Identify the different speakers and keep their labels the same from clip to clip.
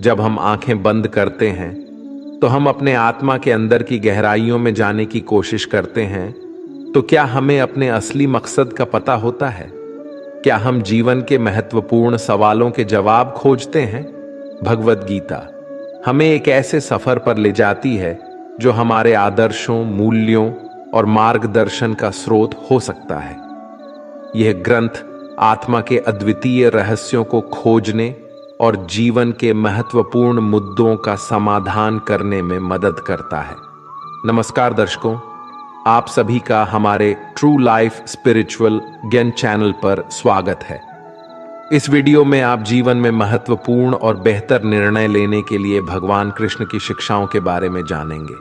Speaker 1: जब हम आंखें बंद करते हैं तो हम अपने आत्मा के अंदर की गहराइयों में जाने की कोशिश करते हैं, तो क्या हमें अपने असली मकसद का पता होता है? क्या हम जीवन के महत्वपूर्ण सवालों के जवाब खोजते हैं? भगवद गीता हमें एक ऐसे सफर पर ले जाती है जो हमारे आदर्शों, मूल्यों और मार्गदर्शन का स्रोत हो सकता है। यह ग्रंथ आत्मा के अद्वितीय रहस्यों को खोजने और जीवन के महत्वपूर्ण मुद्दों का समाधान करने में मदद करता है। नमस्कार दर्शकों, आप सभी का हमारे ट्रू लाइफ स्पिरिचुअल ज्ञान चैनल पर स्वागत है। इस वीडियो में आप जीवन में महत्वपूर्ण और बेहतर निर्णय लेने के लिए भगवान कृष्ण की शिक्षाओं के बारे में जानेंगे।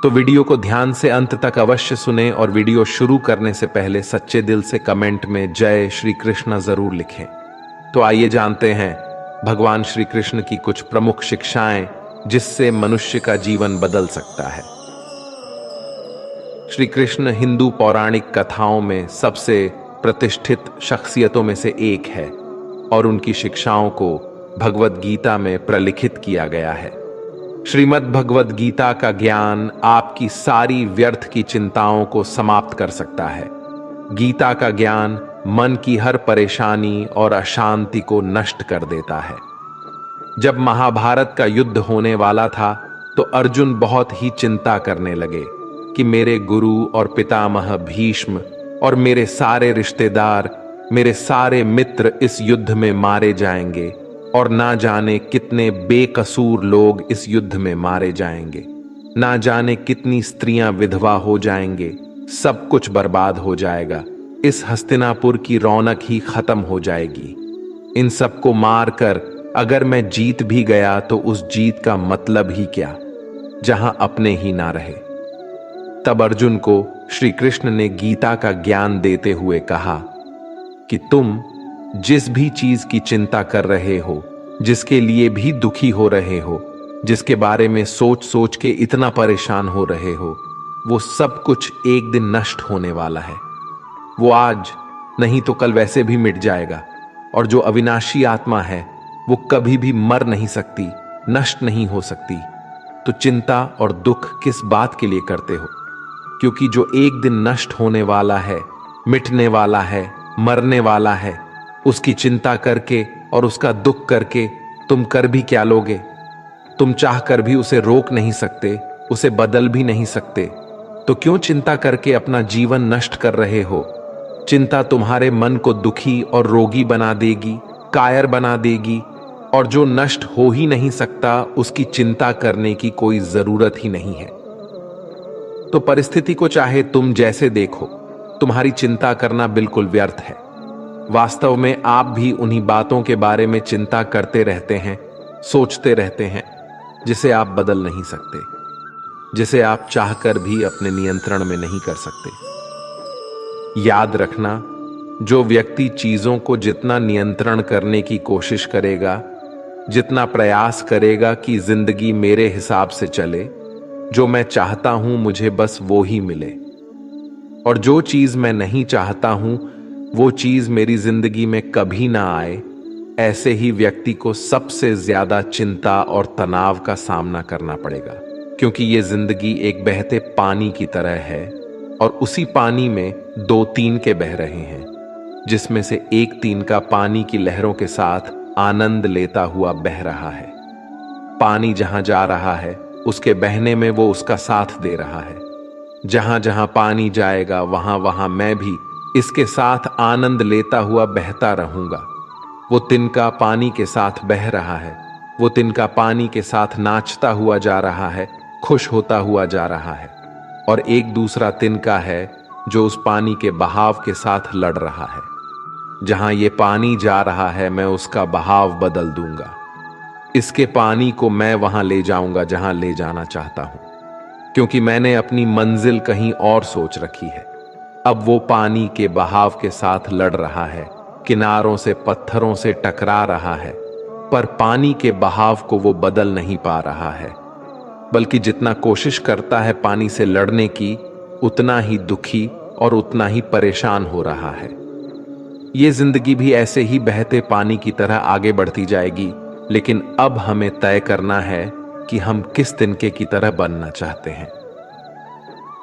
Speaker 1: तो वीडियो को ध्यान से अंत तक अवश्य सुने और वीडियो शुरू करने से पहले सच्चे दिल से कमेंट में जय श्री कृष्ण जरूर लिखें। तो आइए जानते हैं भगवान श्री कृष्ण की कुछ प्रमुख शिक्षाएं जिससे मनुष्य का जीवन बदल सकता है। श्री कृष्ण हिंदू पौराणिक कथाओं में सबसे प्रतिष्ठित शख्सियतों में से एक है और उनकी शिक्षाओं को भगवद गीता में प्रलिखित किया गया है। श्रीमद् भगवद गीता का ज्ञान आपकी सारी व्यर्थ की चिंताओं को समाप्त कर सकता है। गीता का ज्ञान मन की हर परेशानी और अशांति को नष्ट कर देता है। जब महाभारत का युद्ध होने वाला था तो अर्जुन बहुत ही चिंता करने लगे कि मेरे गुरु और पितामह भीष्म और मेरे सारे रिश्तेदार, मेरे सारे मित्र इस युद्ध में मारे जाएंगे और ना जाने कितने बेकसूर लोग इस युद्ध में मारे जाएंगे, ना जाने कितनी स्त्रियां विधवा हो जाएंगे, सब कुछ बर्बाद हो जाएगा, इस हस्तिनापुर की रौनक ही खत्म हो जाएगी। इन सबको मारकर अगर मैं जीत भी गया तो उस जीत का मतलब ही क्या, जहां अपने ही ना रहे। तब अर्जुन को श्री कृष्ण ने गीता का ज्ञान देते हुए कहा कि तुम जिस भी चीज की चिंता कर रहे हो, जिसके लिए भी दुखी हो रहे हो, जिसके बारे में सोच सोच के इतना परेशान हो रहे हो, वो सब कुछ एक दिन नष्ट होने वाला है। वो आज नहीं तो कल वैसे भी मिट जाएगा। और जो अविनाशी आत्मा है वो कभी भी मर नहीं सकती, नष्ट नहीं हो सकती। तो चिंता और दुख किस बात के लिए करते हो? क्योंकि जो एक दिन नष्ट होने वाला है, मिटने वाला है, मरने वाला है, उसकी चिंता करके और उसका दुख करके तुम कर भी क्या लोगे? तुम चाह कर भी उसे रोक नहीं सकते, उसे बदल भी नहीं सकते। तो क्यों चिंता करके अपना जीवन नष्ट कर रहे हो? चिंता तुम्हारे मन को दुखी और रोगी बना देगी, कायर बना देगी, और जो नष्ट हो ही नहीं सकता उसकी चिंता करने की कोई जरूरत ही नहीं है। तो परिस्थिति को चाहे तुम जैसे देखो, तुम्हारी चिंता करना बिल्कुल व्यर्थ है। वास्तव में आप भी उन्हीं बातों के बारे में चिंता करते रहते हैं, सोचते रहते हैं, जिसे आप बदल नहीं सकते, जिसे आप चाहकर भी अपने नियंत्रण में नहीं कर सकते। याद रखना, जो व्यक्ति चीजों को जितना नियंत्रण करने की कोशिश करेगा, जितना प्रयास करेगा कि जिंदगी मेरे हिसाब से चले, जो मैं चाहता हूं मुझे बस वो ही मिले, और जो चीज मैं नहीं चाहता हूं वो चीज मेरी जिंदगी में कभी ना आए, ऐसे ही व्यक्ति को सबसे ज्यादा चिंता और तनाव का सामना करना पड़ेगा। क्योंकि ये जिंदगी एक बहते पानी की तरह है और उसी पानी में दो तिनके बह रहे हैं, जिसमें से एक तिनका पानी की लहरों के साथ आनंद लेता हुआ बह रहा है। पानी जहां जा रहा है उसके बहने में वो उसका साथ दे रहा है। जहां जहां पानी जाएगा वहां वहां मैं भी इसके साथ आनंद लेता हुआ बहता रहूंगा। वो तिनका पानी के साथ बह रहा है, वो तिनका पानी के साथ नाचता हुआ जा रहा है, खुश होता हुआ जा रहा है। और एक दूसरा तिनका है जो उस पानी के बहाव के साथ लड़ रहा है। जहां ये पानी जा रहा है मैं उसका बहाव बदल दूंगा, इसके पानी को मैं वहां ले जाऊंगा जहां ले जाना चाहता हूं, क्योंकि मैंने अपनी मंजिल कहीं और सोच रखी है। अब वो पानी के बहाव के साथ लड़ रहा है, किनारों से पत्थरों से टकरा रहा है, पर पानी के बहाव को वो बदल नहीं पा रहा है, बल्कि जितना कोशिश करता है पानी से लड़ने की, उतना ही दुखी और उतना ही परेशान हो रहा है। ये जिंदगी भी ऐसे ही बहते पानी की तरह आगे बढ़ती जाएगी, लेकिन अब हमें तय करना है कि हम किस तिनके की तरह बनना चाहते हैं।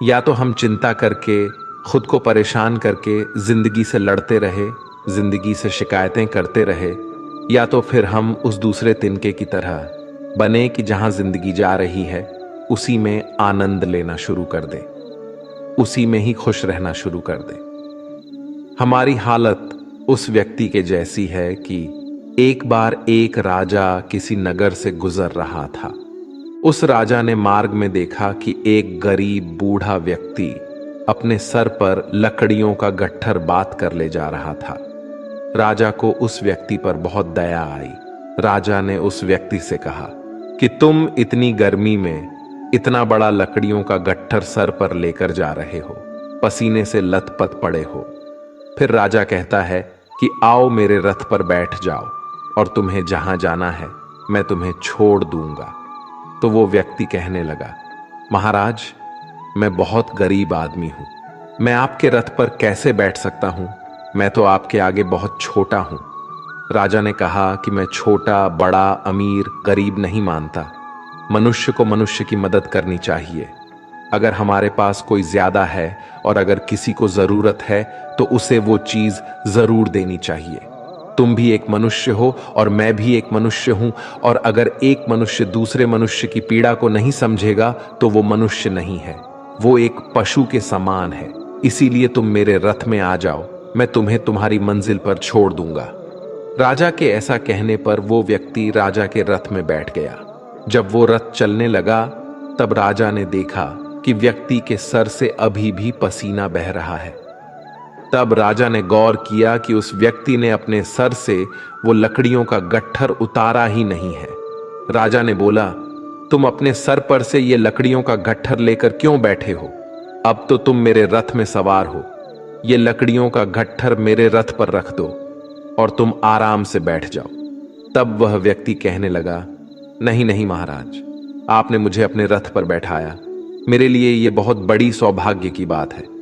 Speaker 1: या तो हम चिंता करके, खुद को परेशान करके जिंदगी से लड़ते रहे, जिंदगी से शिकायतें करते रहे, या तो फिर हम उस दूसरे तिनके की तरह बने कि जहां जिंदगी जा रही है उसी में आनंद लेना शुरू कर दे, उसी में ही खुश रहना शुरू कर दे। हमारी हालत उस व्यक्ति के जैसी है कि एक बार एक राजा किसी नगर से गुजर रहा था। उस राजा ने मार्ग में देखा कि एक गरीब बूढ़ा व्यक्ति अपने सर पर लकड़ियों का गट्ठर बात कर ले जा रहा था। राजा को उस व्यक्ति पर बहुत दया आई। राजा ने उस व्यक्ति से कहा कि तुम इतनी गर्मी में इतना बड़ा लकड़ियों का गट्ठर सर पर लेकर जा रहे हो, पसीने से लथपथ पड़े हो। फिर राजा कहता है कि आओ मेरे रथ पर बैठ जाओ और तुम्हें जहां जाना है मैं तुम्हें छोड़ दूंगा। तो वो व्यक्ति कहने लगा, महाराज, मैं बहुत गरीब आदमी हूं, मैं आपके रथ पर कैसे बैठ सकता हूं? मैं तो आपके आगे बहुत छोटा हूं। राजा ने कहा कि मैं छोटा, बड़ा, अमीर, गरीब नहीं मानता। मनुष्य को मनुष्य की मदद करनी चाहिए। अगर हमारे पास कोई ज्यादा है और अगर किसी को जरूरत है तो उसे वो चीज जरूर देनी चाहिए। तुम भी एक मनुष्य हो और मैं भी एक मनुष्य हूं, और अगर एक मनुष्य दूसरे मनुष्य की पीड़ा को नहीं समझेगा तो वो मनुष्य नहीं है, वो एक पशु के समान है। इसीलिए तुम मेरे रथ में आ जाओ, मैं तुम्हें तुम्हारी मंजिल पर छोड़ दूंगा। राजा के ऐसा कहने पर वो व्यक्ति राजा के रथ में बैठ गया। जब वो रथ चलने लगा तब राजा ने देखा कि व्यक्ति के सर से अभी भी पसीना बह रहा है। तब राजा ने गौर किया कि उस व्यक्ति ने अपने सर से वो लकड़ियों का गट्ठर उतारा ही नहीं है। राजा ने बोला, तुम अपने सर पर से ये लकड़ियों का गट्ठर लेकर क्यों बैठे हो? अब तो तुम मेरे रथ में सवार हो, ये लकड़ियों का गट्ठर मेरे रथ पर रख दो और तुम आराम से बैठ जाओ। तब वह व्यक्ति कहने लगा, नहीं नहीं महाराज, आपने मुझे अपने रथ पर बैठाया, मेरे लिए ये बहुत बड़ी सौभाग्य की बात है।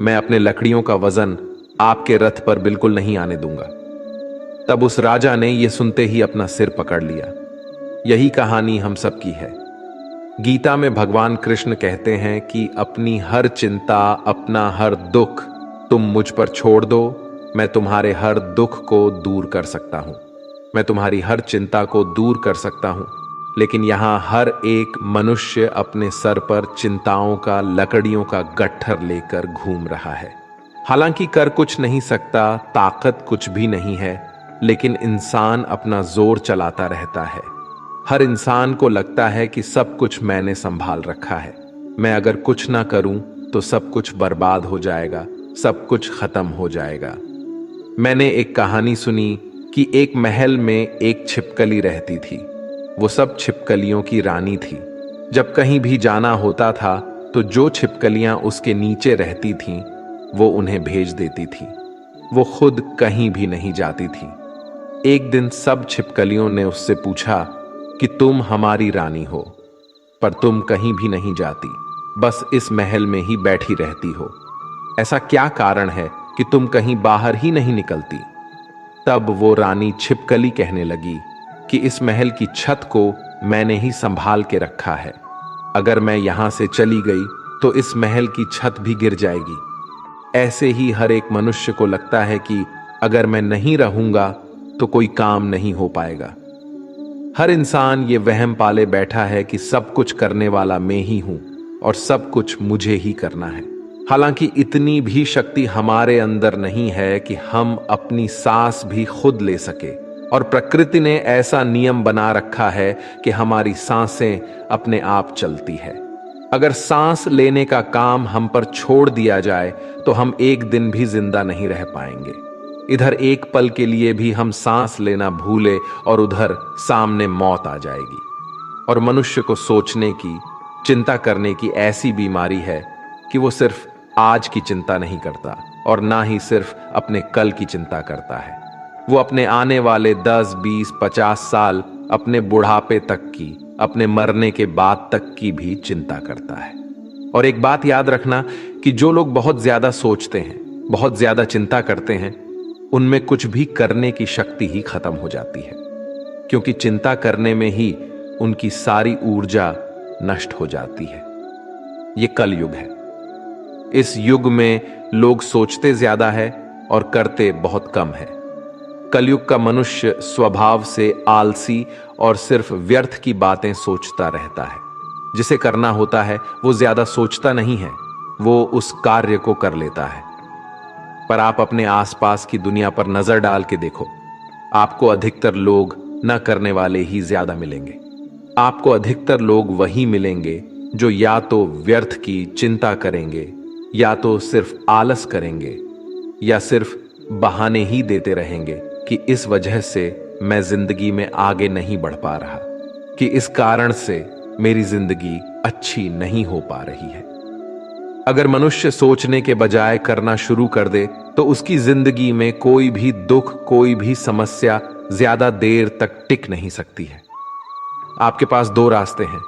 Speaker 1: मैं अपने लकड़ियों का वजन आपके रथ पर बिल्कुल नहीं आने दूंगा। तब उस राजा ने यह सुनते ही अपना सिर पकड़ लिया। यही कहानी हम सब की है। गीता में भगवान कृष्ण कहते हैं कि अपनी हर चिंता, अपना हर दुख तुम मुझ पर छोड़ दो, मैं तुम्हारे हर दुख को दूर कर सकता हूं, मैं तुम्हारी हर चिंता को दूर कर सकता हूं। लेकिन यहां हर एक मनुष्य अपने सर पर चिंताओं का, लकड़ियों का गट्ठर लेकर घूम रहा है। हालांकि कर कुछ नहीं सकता, ताकत कुछ भी नहीं है, लेकिन इंसान अपना जोर चलाता रहता है। हर इंसान को लगता है कि सब कुछ मैंने संभाल रखा है, मैं अगर कुछ ना करूं तो सब कुछ बर्बाद हो जाएगा, सब कुछ खत्म हो जाएगा। मैंने एक कहानी सुनी कि एक महल में एक छिपकली रहती थी। वो सब छिपकलियों की रानी थी। जब कहीं भी जाना होता था तो जो छिपकलियां उसके नीचे रहती थीं वो उन्हें भेज देती थी। वो खुद कहीं भी नहीं जाती थी। एक दिन सब छिपकलियों ने उससे पूछा कि तुम हमारी रानी हो, पर तुम कहीं भी नहीं जाती, बस इस महल में ही बैठी रहती हो। ऐसा क्या कारण है कि तुम कहीं बाहर ही नहीं निकलती? तब वो रानी छिपकली कहने लगी कि इस महल की छत को मैंने ही संभाल के रखा है। अगर मैं यहां से चली गई तो इस महल की छत भी गिर जाएगी। ऐसे ही हर एक मनुष्य को लगता है कि अगर मैं नहीं रहूंगा तो कोई काम नहीं हो पाएगा। हर इंसान ये वहम पाले बैठा है कि सब कुछ करने वाला मैं ही हूं और सब कुछ मुझे ही करना है। हालांकि इतनी भी शक्ति हमारे अंदर नहीं है कि हम अपनी सांस भी खुद ले सके, और प्रकृति ने ऐसा नियम बना रखा है कि हमारी सांसें अपने आप चलती है। अगर सांस लेने का काम हम पर छोड़ दिया जाए तो हम एक दिन भी जिंदा नहीं रह पाएंगे। इधर एक पल के लिए भी हम सांस लेना भूले और उधर सामने मौत आ जाएगी। और मनुष्य को सोचने की, चिंता करने की ऐसी बीमारी है कि वो सिर्फ आज की चिंता नहीं करता और ना ही सिर्फ अपने कल की चिंता करता है। वो अपने आने वाले 10, 20, 50 साल, अपने बुढ़ापे तक की, अपने मरने के बाद तक की भी चिंता करता है। और एक बात याद रखना कि जो लोग बहुत ज्यादा सोचते हैं, बहुत ज्यादा चिंता करते हैं, उनमें कुछ भी करने की शक्ति ही खत्म हो जाती है। क्योंकि चिंता करने में ही उनकी सारी ऊर्जा नष्ट हो जाती है। ये कलयुग है। इस युग में लोग सोचते ज्यादा है और करते बहुत कम है। कलयुग का मनुष्य स्वभाव से आलसी और सिर्फ व्यर्थ की बातें सोचता रहता है। जिसे करना होता है वो ज्यादा सोचता नहीं है, वो उस कार्य को कर लेता है। पर आप अपने आसपास की दुनिया पर नजर डाल के देखो, आपको अधिकतर लोग न करने वाले ही ज्यादा मिलेंगे। आपको अधिकतर लोग वही मिलेंगे जो या तो व्यर्थ की चिंता करेंगे, या तो सिर्फ आलस करेंगे, या सिर्फ बहाने ही देते रहेंगे कि इस वजह से मैं जिंदगी में आगे नहीं बढ़ पा रहा, कि इस कारण से मेरी जिंदगी अच्छी नहीं हो पा रही है। अगर मनुष्य सोचने के बजाय करना शुरू कर दे तो उसकी जिंदगी में कोई भी दुख, कोई भी समस्या ज्यादा देर तक टिक नहीं सकती है। आपके पास दो रास्ते हैं।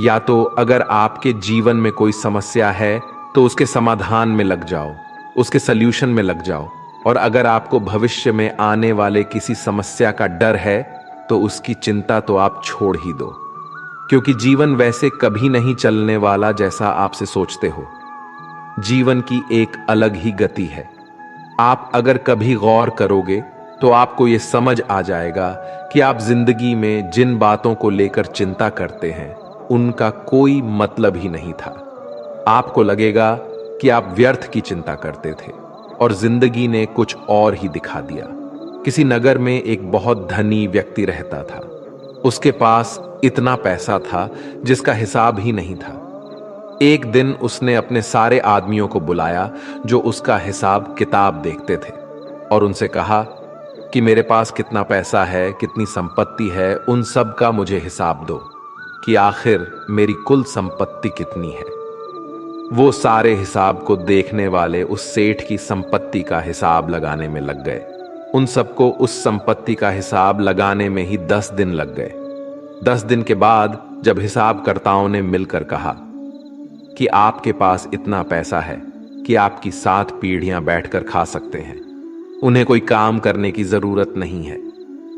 Speaker 1: या तो अगर आपके जीवन में कोई समस्या है तो उसके समाधान में लग जाओ, उसके सल्यूशन में लग जाओ। और अगर आपको भविष्य में आने वाले किसी समस्या का डर है तो उसकी चिंता तो आप छोड़ ही दो, क्योंकि जीवन वैसे कभी नहीं चलने वाला जैसा आपसे सोचते हो। जीवन की एक अलग ही गति है। आप अगर कभी गौर करोगे तो आपको यह समझ आ जाएगा कि आप जिंदगी में जिन बातों को लेकर चिंता करते हैं उनका कोई मतलब ही नहीं था। आपको लगेगा कि आप व्यर्थ की चिंता करते थे और जिंदगी ने कुछ और ही दिखा दिया। किसी नगर में एक बहुत धनी व्यक्ति रहता था। उसके पास इतना पैसा था जिसका हिसाब ही नहीं था। एक दिन उसने अपने सारे आदमियों को बुलाया जो उसका हिसाब किताब देखते थे, और उनसे कहा कि मेरे पास कितना पैसा है, कितनी संपत्ति है, उन सब का मुझे हिसाब दो कि आखिर मेरी कुल संपत्ति कितनी है। वो सारे हिसाब को देखने वाले उस सेठ की संपत्ति का हिसाब लगाने में लग गए। उन सबको उस संपत्ति का हिसाब लगाने में ही 10 दिन लग गए। 10 दिन के बाद जब हिसाबकर्ताओं ने मिलकर कहा कि आपके पास इतना पैसा है कि आपकी 7 पीढ़ियां बैठकर खा सकते हैं, उन्हें कोई काम करने की जरूरत नहीं है।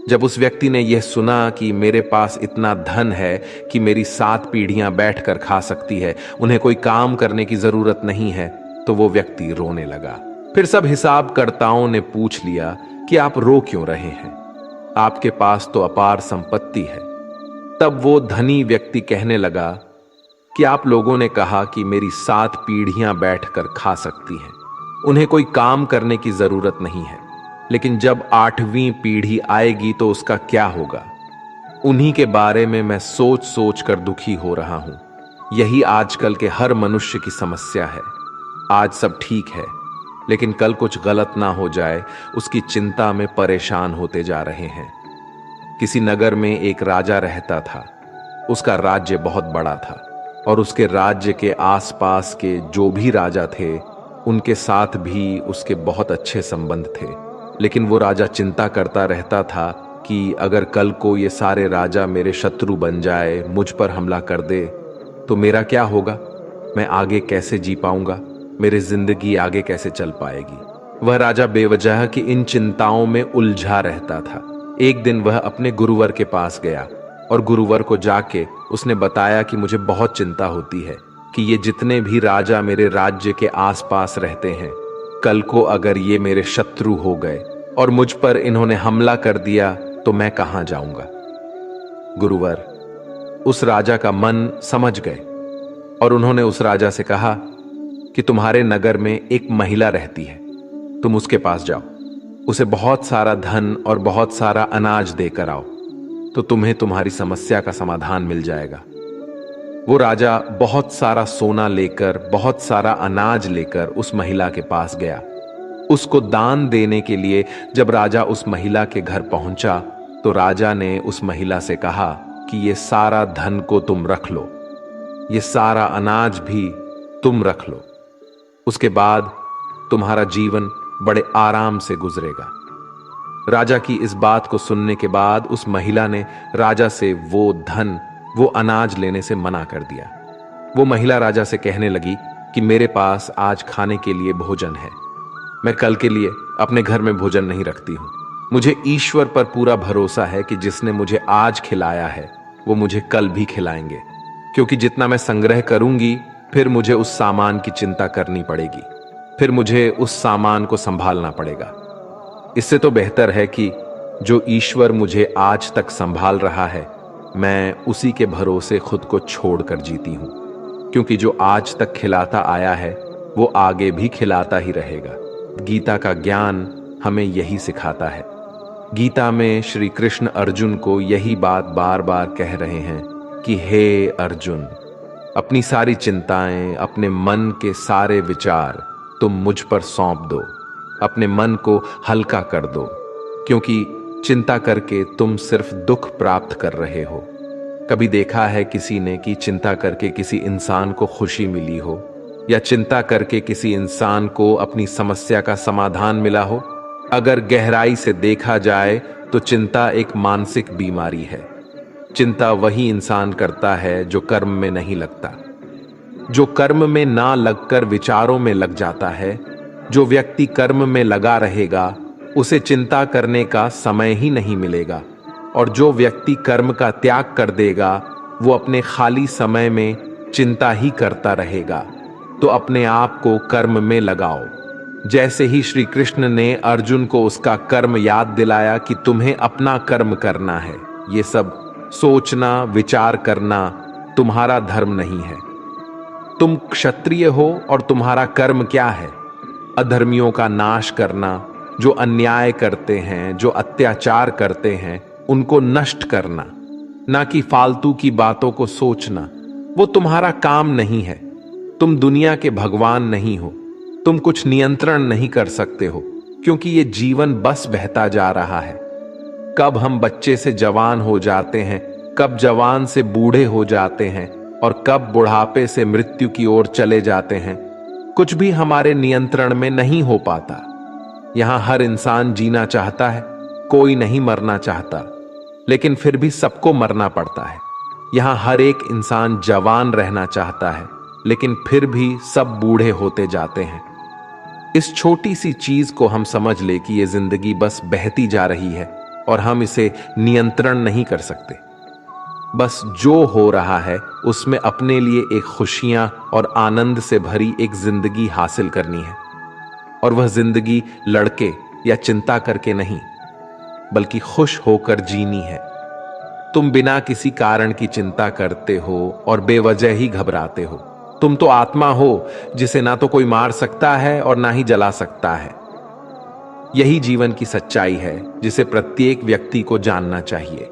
Speaker 1: जब उस व्यक्ति ने यह सुना कि मेरे पास इतना धन है कि मेरी 7 पीढ़ियां बैठकर खा सकती है, उन्हें कोई काम करने की जरूरत नहीं है, तो वो व्यक्ति रोने लगा। फिर सब हिसाबकर्ताओं ने पूछ लिया कि आप रो क्यों रहे हैं, आपके पास तो अपार संपत्ति है। तब वो धनी व्यक्ति कहने लगा कि आप लोगों ने कहा कि मेरी 7 पीढ़ियां बैठकर खा सकती हैं, उन्हें कोई काम करने की जरूरत नहीं है, लेकिन जब 8वीं पीढ़ी आएगी तो उसका क्या होगा? उन्हीं के बारे में मैं सोच सोच कर दुखी हो रहा हूं। यही आजकल के हर मनुष्य की समस्या है। आज सब ठीक है, लेकिन कल कुछ गलत ना हो जाए, उसकी चिंता में परेशान होते जा रहे हैं। किसी नगर में एक राजा रहता था। उसका राज्य बहुत बड़ा था और उसके राज्य के आसपास के जो भी राजा थे उनके साथ भी उसके बहुत अच्छे संबंध थे। लेकिन वो राजा चिंता करता रहता था कि अगर कल को ये सारे राजा मेरे शत्रु बन जाए, मुझ पर हमला कर दे, तो मेरा क्या होगा? मैं आगे कैसे जी पाऊंगा? मेरी जिंदगी आगे कैसे चल पाएगी? वह राजा बेवजह की इन चिंताओं में उलझा रहता था। एक दिन वह अपने गुरुवर के पास गया और गुरुवर को जाके उसने बताया कि मुझे बहुत चिंता होती है कि ये जितने भी राजा मेरे राज्य के आसपास रहते हैं, कल को अगर ये मेरे शत्रु हो गए और मुझ पर इन्होंने हमला कर दिया तो मैं कहां जाऊंगा? गुरुवर उस राजा का मन समझ गए और उन्होंने उस राजा से कहा कि तुम्हारे नगर में एक महिला रहती है, तुम उसके पास जाओ, उसे बहुत सारा धन और बहुत सारा अनाज देकर आओ, तो तुम्हें तुम्हारी समस्या का समाधान मिल जाएगा। वो राजा बहुत सारा सोना लेकर, बहुत सारा अनाज लेकर उस महिला के पास गया। उसको दान देने के लिए जब राजा उस महिला के घर पहुंचा तो राजा ने उस महिला से कहा कि ये सारा धन को तुम रख लो, ये सारा अनाज भी तुम रख लो, उसके बाद तुम्हारा जीवन बड़े आराम से गुजरेगा। राजा की इस बात को सुनने के बाद उस महिला ने राजा से वो धन, वो अनाज लेने से मना कर दिया। वो महिला राजा से कहने लगी कि मेरे पास आज खाने के लिए भोजन है, मैं कल के लिए अपने घर में भोजन नहीं रखती हूं। मुझे ईश्वर पर पूरा भरोसा है कि जिसने मुझे आज खिलाया है वो मुझे कल भी खिलाएंगे, क्योंकि जितना मैं संग्रह करूंगी फिर मुझे उस सामान की चिंता करनी पड़ेगी, फिर मुझे उस सामान को संभालना पड़ेगा। इससे तो बेहतर है कि जो ईश्वर मुझे आज तक संभाल रहा है मैं उसी के भरोसे खुद को छोड़कर जीती हूं, क्योंकि जो आज तक खिलाता आया है वो आगे भी खिलाता ही रहेगा। गीता का ज्ञान हमें यही सिखाता है। गीता में श्री कृष्ण अर्जुन को यही बात बार बार कह रहे हैं कि हे अर्जुन, अपनी सारी चिंताएं, अपने मन के सारे विचार तुम मुझ पर सौंप दो, अपने मन को हल्का कर दो, क्योंकि चिंता करके तुम सिर्फ दुख प्राप्त कर रहे हो। कभी देखा है किसी ने कि चिंता करके किसी इंसान को खुशी मिली हो, या चिंता करके किसी इंसान को अपनी समस्या का समाधान मिला हो? अगर गहराई से देखा जाए तो चिंता एक मानसिक बीमारी है। चिंता वही इंसान करता है जो कर्म में नहीं लगता, जो कर्म में ना लगकर विचारों में लग जाता है। जो व्यक्ति कर्म में लगा रहेगा उसे चिंता करने का समय ही नहीं मिलेगा, और जो व्यक्ति कर्म का त्याग कर देगा वो अपने खाली समय में चिंता ही करता रहेगा। तो अपने आप को कर्म में लगाओ। जैसे ही श्री कृष्ण ने अर्जुन को उसका कर्म याद दिलाया कि तुम्हें अपना कर्म करना है, ये सब सोचना विचार करना तुम्हारा धर्म नहीं है। तुम क्षत्रिय हो और तुम्हारा कर्म क्या है? अधर्मियों का नाश करना, जो अन्याय करते हैं, जो अत्याचार करते हैं उनको नष्ट करना, ना कि फालतू की बातों को सोचना। वो तुम्हारा काम नहीं है। तुम दुनिया के भगवान नहीं हो। तुम कुछ नियंत्रण नहीं कर सकते हो, क्योंकि ये जीवन बस बहता जा रहा है। कब हम बच्चे से जवान हो जाते हैं, कब जवान से बूढ़े हो जाते हैं, और कब बुढ़ापे से मृत्यु की ओर चले जाते हैं, कुछ भी हमारे नियंत्रण में नहीं हो पाता। यहां हर इंसान जीना चाहता है, कोई नहीं मरना चाहता, लेकिन फिर भी सबको मरना पड़ता है। यहां हर एक इंसान जवान रहना चाहता है, लेकिन फिर भी सब बूढ़े होते जाते हैं। इस छोटी सी चीज को हम समझ ले कि ये जिंदगी बस बहती जा रही है और हम इसे नियंत्रण नहीं कर सकते। बस जो हो रहा है उसमें अपने लिए एक खुशियां और आनंद से भरी एक जिंदगी हासिल करनी है, और वह जिंदगी लड़के या चिंता करके नहीं, बल्कि खुश होकर जीनी है। तुम बिना किसी कारण की चिंता करते हो और बेवजह ही घबराते हो। तुम तो आत्मा हो जिसे ना तो कोई मार सकता है और ना ही जला सकता है। यही जीवन की सच्चाई है जिसे प्रत्येक व्यक्ति को जानना चाहिए।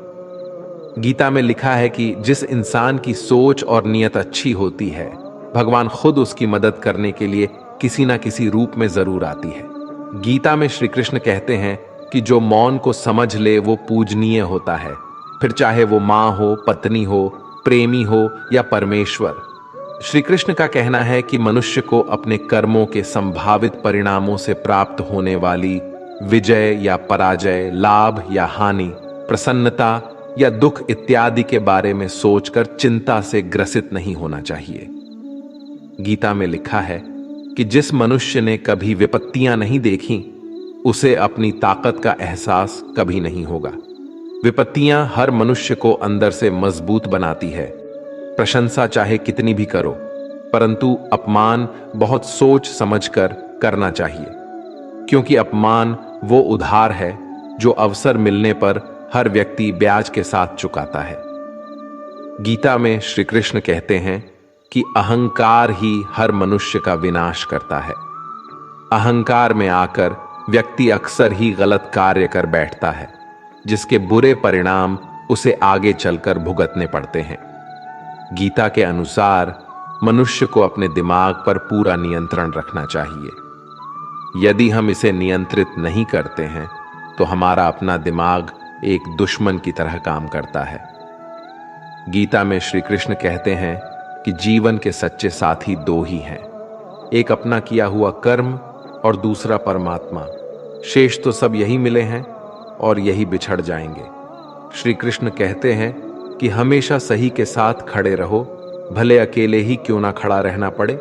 Speaker 1: गीता में लिखा है कि जिस इंसान की सोच और नीयत अच्छी होती है, भगवान खुद उसकी मदद करने के लिए किसी ना किसी रूप में जरूर आती है। गीता में श्री कृष्ण कहते हैं कि जो मौन को समझ ले वो पूजनीय होता है, फिर चाहे वो माँ हो, पत्नी हो, प्रेमी हो या परमेश्वर। श्री कृष्ण का कहना है कि मनुष्य को अपने कर्मों के संभावित परिणामों से प्राप्त होने वाली विजय या पराजय, लाभ या हानि, प्रसन्नता या दुख इत्यादि के बारे में सोचकर चिंता से ग्रसित नहीं होना चाहिए। गीता में लिखा है कि जिस मनुष्य ने कभी विपत्तियां नहीं देखी उसे अपनी ताकत का एहसास कभी नहीं होगा। विपत्तियां हर मनुष्य को अंदर से मजबूत बनाती है। प्रशंसा चाहे कितनी भी करो, परंतु अपमान बहुत सोच समझकर करना चाहिए, क्योंकि अपमान वो उधार है जो अवसर मिलने पर हर व्यक्ति ब्याज के साथ चुकाता है। गीता में श्री कृष्ण कहते हैं कि अहंकार ही हर मनुष्य का विनाश करता है। अहंकार में आकर व्यक्ति अक्सर ही गलत कार्य कर बैठता है, जिसके बुरे परिणाम उसे आगे चलकर भुगतने पड़ते हैं। गीता के अनुसार मनुष्य को अपने दिमाग पर पूरा नियंत्रण रखना चाहिए। यदि हम इसे नियंत्रित नहीं करते हैं तो हमारा अपना दिमाग एक दुश्मन की तरह काम करता है। गीता में श्री कृष्ण कहते हैं कि जीवन के सच्चे साथी दो ही हैं, एक अपना किया हुआ कर्म और दूसरा परमात्मा। शेष तो सब यही मिले हैं और यही बिछड़ जाएंगे। श्री कृष्ण कहते हैं कि हमेशा सही के साथ खड़े रहो, भले अकेले ही क्यों ना खड़ा रहना पड़े।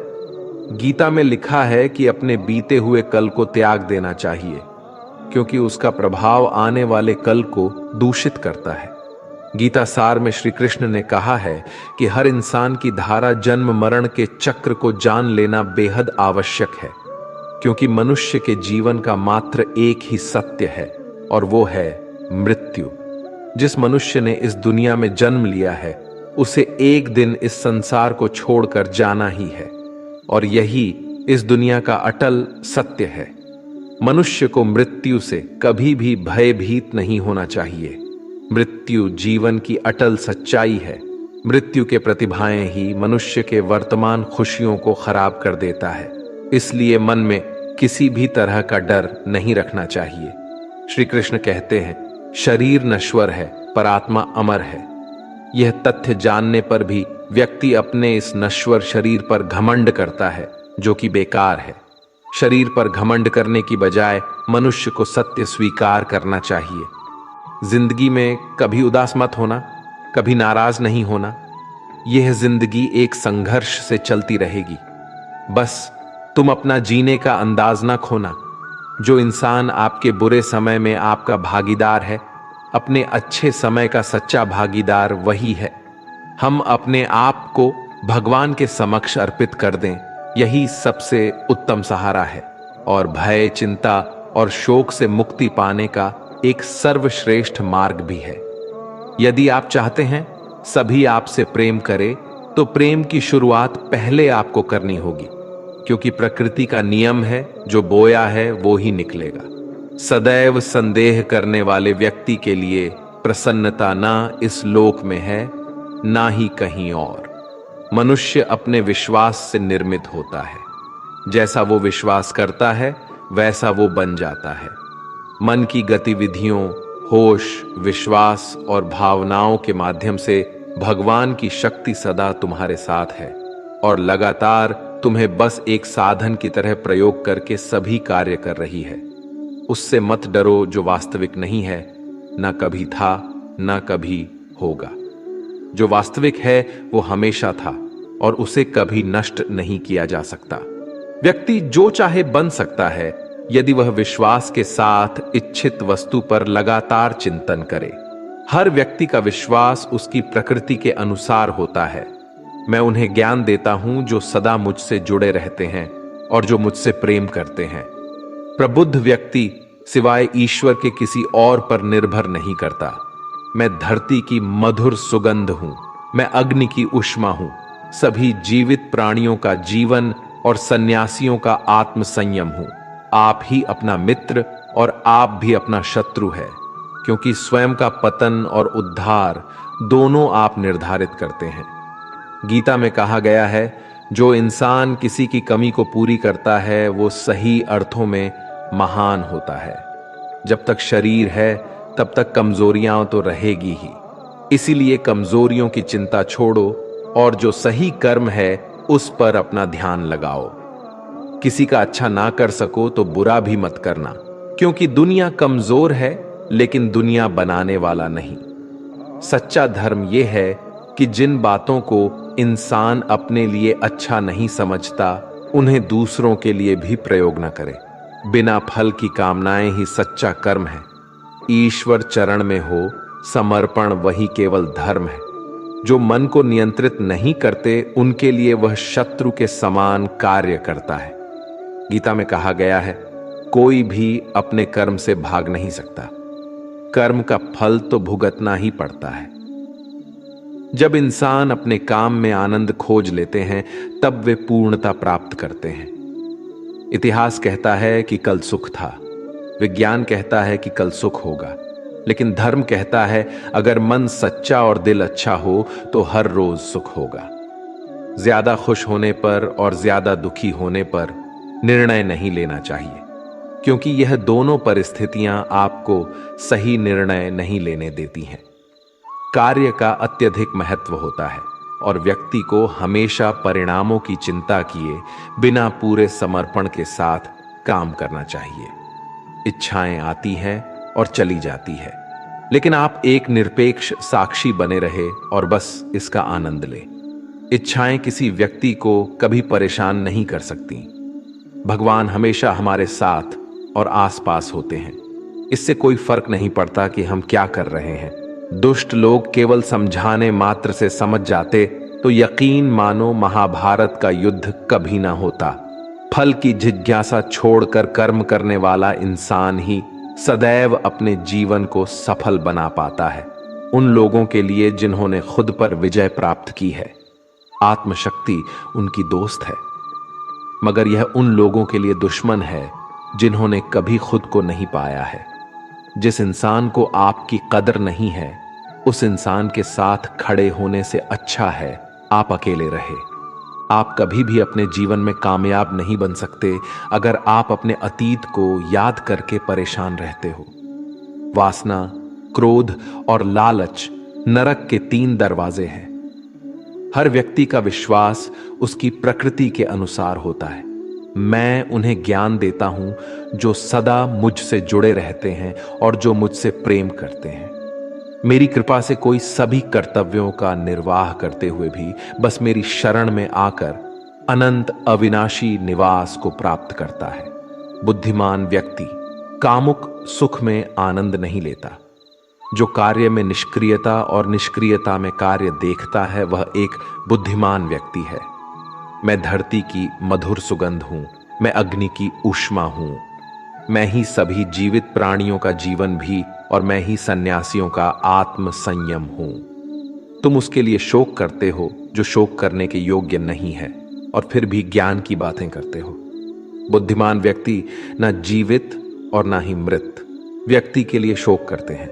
Speaker 1: गीता में लिखा है कि अपने बीते हुए कल को त्याग देना चाहिए, क्योंकि उसका प्रभाव आने वाले कल को दूषित करता है। गीता सार में श्री कृष्ण ने कहा है कि हर इंसान की धारा जन्म मरण के चक्र को जान लेना बेहद आवश्यक है, क्योंकि मनुष्य के जीवन का मात्र एक ही सत्य है और वो है मृत्यु। जिस मनुष्य ने इस दुनिया में जन्म लिया है उसे एक दिन इस संसार को छोड़कर जाना ही है, और यही इस दुनिया का अटल सत्य है। मनुष्य को मृत्यु से कभी भी भयभीत नहीं होना चाहिए। मृत्यु जीवन की अटल सच्चाई है। मृत्यु के प्रतिभाएं ही मनुष्य के वर्तमान खुशियों को खराब कर देता है। इसलिए मन में किसी भी तरह का डर नहीं रखना चाहिए। श्री कृष्ण कहते हैं, शरीर नश्वर है पर आत्मा अमर है। यह तथ्य जानने पर भी व्यक्ति अपने इस नश्वर शरीर पर घमंड करता है, जो कि बेकार है। शरीर पर घमंड करने की बजाय मनुष्य को सत्य स्वीकार करना चाहिए। जिंदगी में कभी उदास मत होना, कभी नाराज नहीं होना। यह जिंदगी एक संघर्ष से चलती रहेगी। बस तुम अपना जीने का अंदाज ना खोना। जो इंसान आपके बुरे समय में आपका भागीदार है, अपने अच्छे समय का सच्चा भागीदार वही है। हम अपने आप को भगवान के समक्ष अर्पित कर दें, यही सबसे उत्तम सहारा है और भय, चिंता और शोक से मुक्ति पाने का एक सर्वश्रेष्ठ मार्ग भी है। यदि आप चाहते हैं सभी आपसे प्रेम करें, तो प्रेम की शुरुआत पहले आपको करनी होगी, क्योंकि प्रकृति का नियम है, जो बोया है वो ही निकलेगा। सदैव संदेह करने वाले व्यक्ति के लिए प्रसन्नता ना इस लोक में है, ना ही कहीं और। मनुष्य अपने विश्वास से निर्मित होता है। जैसा वो विश्वास करता है वैसा वो बन जाता है। मन की गतिविधियों, होश, विश्वास और भावनाओं के माध्यम से भगवान की शक्ति सदा तुम्हारे साथ है और लगातार तुम्हें बस एक साधन की तरह प्रयोग करके सभी कार्य कर रही है। उससे मत डरो जो वास्तविक नहीं है, ना कभी था, ना कभी होगा। जो वास्तविक है वो हमेशा था और उसे कभी नष्ट नहीं किया जा सकता। व्यक्ति जो चाहे बन सकता है यदि वह विश्वास के साथ इच्छित वस्तु पर लगातार चिंतन करे। हर व्यक्ति का विश्वास उसकी प्रकृति के अनुसार होता है। मैं उन्हें ज्ञान देता हूं जो सदा मुझसे जुड़े रहते हैं और जो मुझसे प्रेम करते हैं। प्रबुद्ध व्यक्ति सिवाय ईश्वर के किसी और पर निर्भर नहीं करता। मैं धरती की मधुर सुगंध हूं, मैं अग्नि की ऊष्मा हूं, सभी जीवित प्राणियों का जीवन और सन्यासियों का आत्म संयम हूं। आप ही अपना मित्र और आप भी अपना शत्रु है, क्योंकि स्वयं का पतन और उद्धार दोनों आप निर्धारित करते हैं। गीता में कहा गया है, जो इंसान किसी की कमी को पूरी करता है वो सही अर्थों में महान होता है। जब तक शरीर है तब तक कमजोरियां तो रहेगी ही, इसीलिए कमजोरियों की चिंता छोड़ो और जो सही कर्म है उस पर अपना ध्यान लगाओ। किसी का अच्छा ना कर सको तो बुरा भी मत करना, क्योंकि दुनिया कमजोर है लेकिन दुनिया बनाने वाला नहीं। सच्चा धर्म यह है कि जिन बातों को इंसान अपने लिए अच्छा नहीं समझता उन्हें दूसरों के लिए भी प्रयोग न करे। बिना फल की कामनाएं ही सच्चा कर्म है। ईश्वर चरण में हो समर्पण वही केवल धर्म है। जो मन को नियंत्रित नहीं करते उनके लिए वह शत्रु के समान कार्य करता है। गीता में कहा गया है, कोई भी अपने कर्म से भाग नहीं सकता, कर्म का फल तो भुगतना ही पड़ता है। जब इंसान अपने काम में आनंद खोज लेते हैं तब वे पूर्णता प्राप्त करते हैं। इतिहास कहता है कि कल सुख था, विज्ञान कहता है कि कल सुख होगा, लेकिन धर्म कहता है अगर मन सच्चा और दिल अच्छा हो तो हर रोज सुख होगा। ज्यादा खुश होने पर और ज्यादा दुखी होने पर निर्णय नहीं लेना चाहिए, क्योंकि यह दोनों परिस्थितियां आपको सही निर्णय नहीं लेने देती हैं। कार्य का अत्यधिक महत्व होता है और व्यक्ति को हमेशा परिणामों की चिंता किए बिना पूरे समर्पण के साथ काम करना चाहिए। इच्छाएं आती हैं और चली जाती है, लेकिन आप एक निरपेक्ष साक्षी बने रहे और बस इसका आनंद ले। इच्छाएं किसी व्यक्ति को कभी परेशान नहीं कर सकती। भगवान हमेशा हमारे साथ और आसपास होते हैं। इससे कोई फर्क नहीं पड़ता कि हम क्या कर रहे हैं। दुष्ट लोग केवल समझाने मात्र से समझ जाते तो यकीन मानो महाभारत का युद्ध कभी ना होता। फल की जिज्ञासा छोड़कर कर्म करने वाला इंसान ही सदैव अपने जीवन को सफल बना पाता है। उन लोगों के लिए जिन्होंने खुद पर विजय प्राप्त की है, आत्मशक्ति उनकी दोस्त है, मगर यह उन लोगों के लिए दुश्मन है जिन्होंने कभी खुद को नहीं पाया है। जिस इंसान को आपकी कदर नहीं है, उस इंसान के साथ खड़े होने से अच्छा है आप अकेले रहे। आप कभी भी अपने जीवन में कामयाब नहीं बन सकते अगर आप अपने अतीत को याद करके परेशान रहते हो। वासना, क्रोध और लालच नरक के 3 दरवाजे हैं। हर व्यक्ति का विश्वास उसकी प्रकृति के अनुसार होता है। मैं उन्हें ज्ञान देता हूं जो सदा मुझसे जुड़े रहते हैं और जो मुझसे प्रेम करते हैं। मेरी कृपा से कोई सभी कर्तव्यों का निर्वाह करते हुए भी बस मेरी शरण में आकर अनंत अविनाशी निवास को प्राप्त करता है। बुद्धिमान व्यक्ति कामुक सुख में आनंद नहीं लेता। जो कार्य में निष्क्रियता और निष्क्रियता में कार्य देखता है वह एक बुद्धिमान व्यक्ति है। मैं धरती की मधुर सुगंध हूं, मैं अग्नि की ऊष्मा हूं, मैं ही सभी जीवित प्राणियों का जीवन भी और मैं ही सन्यासियों का आत्म संयम हूं। तुम उसके लिए शोक करते हो जो शोक करने के योग्य नहीं है और फिर भी ज्ञान की बातें करते हो। बुद्धिमान व्यक्ति ना जीवित और ना ही मृत व्यक्ति के लिए शोक करते हैं।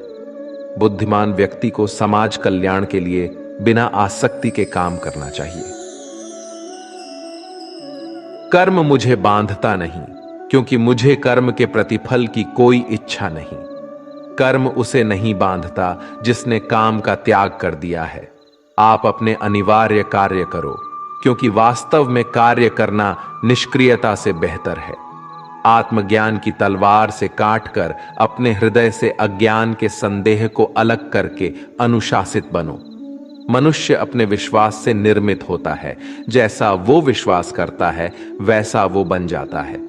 Speaker 1: बुद्धिमान व्यक्ति को समाज कल्याण के लिए बिना आसक्ति के काम करना चाहिए। कर्म मुझे बांधता नहीं, क्योंकि मुझे कर्म के प्रतिफल की कोई इच्छा नहीं। कर्म उसे नहीं बांधता जिसने काम का त्याग कर दिया है। आप अपने अनिवार्य कार्य करो, क्योंकि वास्तव में कार्य करना निष्क्रियता से बेहतर है। आत्मज्ञान की तलवार से काटकर अपने हृदय से अज्ञान के संदेह को अलग करके अनुशासित बनो। मनुष्य अपने विश्वास से निर्मित होता है। जैसा वो विश्वास करता है वैसा वो बन जाता है।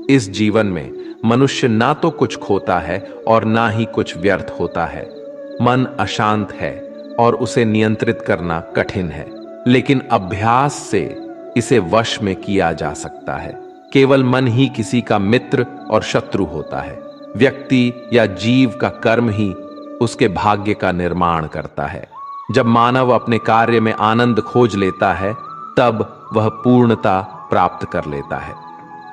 Speaker 1: इस जीवन में मनुष्य ना तो कुछ खोता है और ना ही कुछ व्यर्थ होता है। मन अशांत है और उसे नियंत्रित करना कठिन है, लेकिन अभ्यास से इसे वश में किया जा सकता है। केवल मन ही किसी का मित्र और शत्रु होता है। व्यक्ति या जीव का कर्म ही उसके भाग्य का निर्माण करता है। जब मानव अपने कार्य में आनंद खोज लेता है तब वह पूर्णता प्राप्त कर लेता है।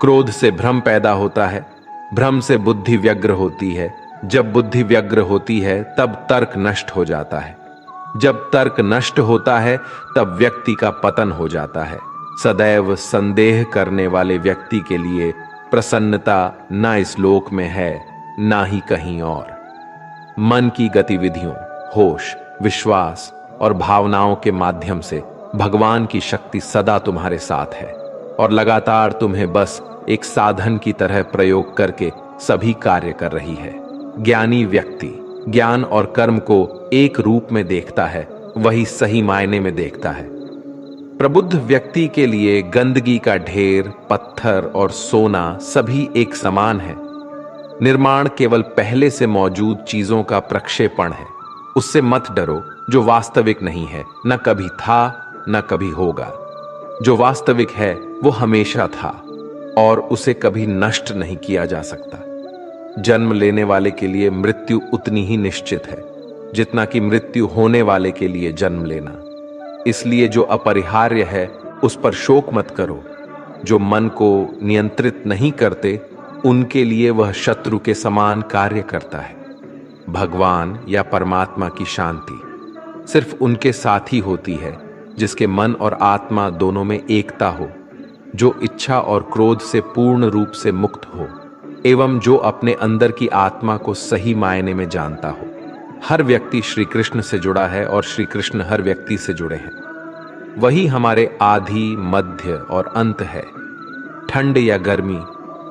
Speaker 1: क्रोध से भ्रम पैदा होता है, भ्रम से बुद्धि व्यग्र होती है। जब बुद्धि व्यग्र होती है तब तर्क नष्ट हो जाता है। जब तर्क नष्ट होता है तब व्यक्ति का पतन हो जाता है। सदैव संदेह करने वाले व्यक्ति के लिए प्रसन्नता ना इस लोक में है ना ही कहीं और। मन की गतिविधियों, होश, विश्वास और भावनाओं के माध्यम से भगवान की शक्ति सदा तुम्हारे साथ है और लगातार तुम्हें बस एक साधन की तरह प्रयोग करके सभी कार्य कर रही है। ज्ञानी व्यक्ति ज्ञान और कर्म को एक रूप में देखता है, वही सही मायने में देखता है। प्रबुद्ध व्यक्ति के लिए गंदगी का ढेर, पत्थर और सोना सभी एक समान है। निर्माण केवल पहले से मौजूद चीजों का प्रक्षेपण है। उससे मत डरो जो वास्तविक नहीं है, न कभी था न कभी होगा। जो वास्तविक है वो हमेशा था और उसे कभी नष्ट नहीं किया जा सकता। जन्म लेने वाले के लिए मृत्यु उतनी ही निश्चित है जितना कि मृत्यु होने वाले के लिए जन्म लेना। इसलिए जो अपरिहार्य है उस पर शोक मत करो। जो मन को नियंत्रित नहीं करते उनके लिए वह शत्रु के समान कार्य करता है। भगवान या परमात्मा की शांति सिर्फ उनके साथ ही होती है जिसके मन और आत्मा दोनों में एकता हो, जो इच्छा और क्रोध से पूर्ण रूप से मुक्त हो एवं जो अपने अंदर की आत्मा को सही मायने में जानता हो। हर व्यक्ति श्री कृष्ण से जुड़ा है और श्री कृष्ण हर व्यक्ति से जुड़े हैं। वही हमारे आदि, मध्य और अंत है। ठंड या गर्मी,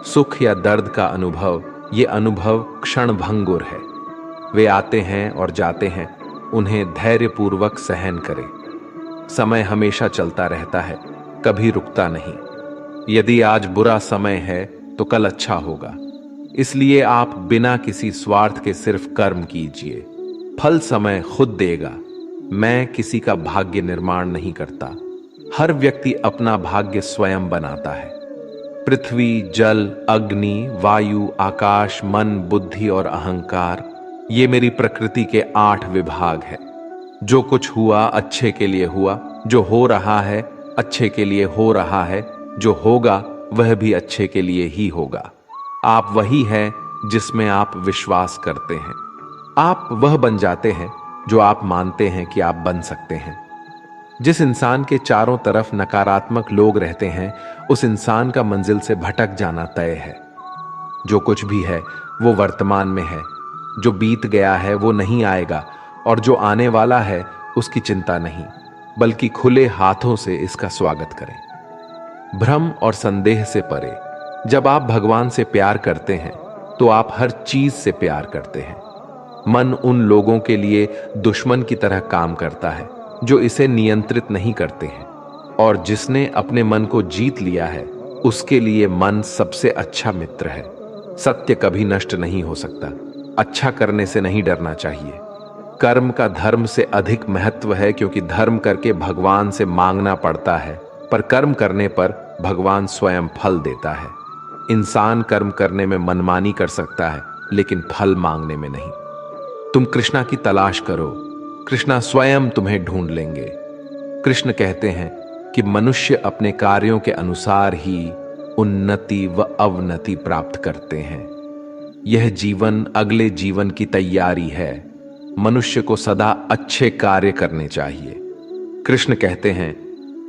Speaker 1: सुख या दर्द का अनुभव, ये अनुभव क्षण भंगुर है। वे आते हैं और जाते हैं, उन्हें धैर्यपूर्वक सहन करें। समय हमेशा चलता रहता है, कभी रुकता नहीं। यदि आज बुरा समय है तो कल अच्छा होगा। इसलिए आप बिना किसी स्वार्थ के सिर्फ कर्म कीजिए, फल समय खुद देगा। मैं किसी का भाग्य निर्माण नहीं करता, हर व्यक्ति अपना भाग्य स्वयं बनाता है। पृथ्वी, जल, अग्नि, वायु, आकाश, मन, बुद्धि और अहंकार, ये मेरी प्रकृति के 8 विभाग है। जो कुछ हुआ अच्छे के लिए हुआ, जो हो रहा है अच्छे के लिए हो रहा है, जो होगा वह भी अच्छे के लिए ही होगा। आप वही है जिसमें आप विश्वास करते हैं। आप वह बन जाते हैं जो आप मानते हैं कि आप बन सकते हैं। जिस इंसान के चारों तरफ नकारात्मक लोग रहते हैं, उस इंसान का मंजिल से भटक जाना तय है। जो कुछ भी है वो वर्तमान में है, जो बीत गया है वो नहीं आएगा, और जो आने वाला है उसकी चिंता नहीं, बल्कि खुले हाथों से इसका स्वागत करें। भ्रम और संदेह से परे, जब आप भगवान से प्यार करते हैं तो आप हर चीज से प्यार करते हैं। मन उन लोगों के लिए दुश्मन की तरह काम करता है जो इसे नियंत्रित नहीं करते हैं, और जिसने अपने मन को जीत लिया है उसके लिए मन सबसे अच्छा मित्र है। सत्य कभी नष्ट नहीं हो सकता। अच्छा करने से नहीं डरना चाहिए। कर्म का धर्म से अधिक महत्व है, क्योंकि धर्म करके भगवान से मांगना पड़ता है, पर कर्म करने पर भगवान स्वयं फल देता है। इंसान कर्म करने में मनमानी कर सकता है, लेकिन फल मांगने में नहीं। तुम कृष्णा की तलाश करो, कृष्णा स्वयं तुम्हें ढूंढ लेंगे। कृष्ण कहते हैं कि मनुष्य अपने कार्यों के अनुसार ही उन्नति व अवनति प्राप्त करते हैं। यह जीवन अगले जीवन की तैयारी है। मनुष्य को सदा अच्छे कार्य करने चाहिए। कृष्ण कहते हैं,